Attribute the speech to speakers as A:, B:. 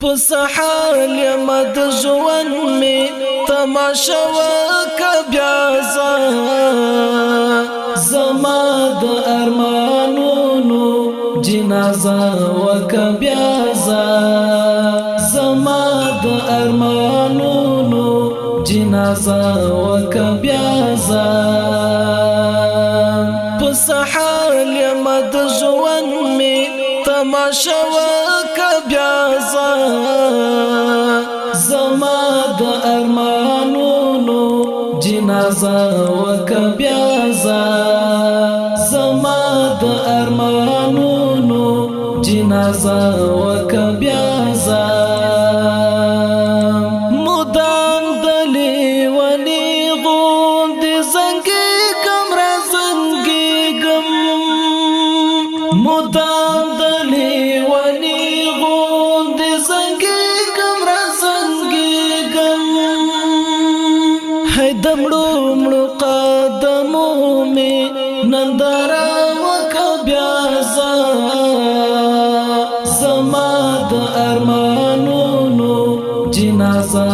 A: پس حال یمد ژوند می تماشا وکا بیازا زما د ارمانونو جنازه وکا بیازا زما د ارمانونو جنازه وکا بیازا پس حال یمد ژوند می تماشا وکا بیازا زما د ارمانونو جنازه وکا بیازا زما د ارمانونو جنازه وکا بیازا مدام دلی ونی غوند زنگی کم را زنگی گم مدام دلی ونی غوند زنگی کم را زنگی گم ہے دمڑو مڑو قدمو میں نندارا وکا بیازا زما د ارمانونو جنازه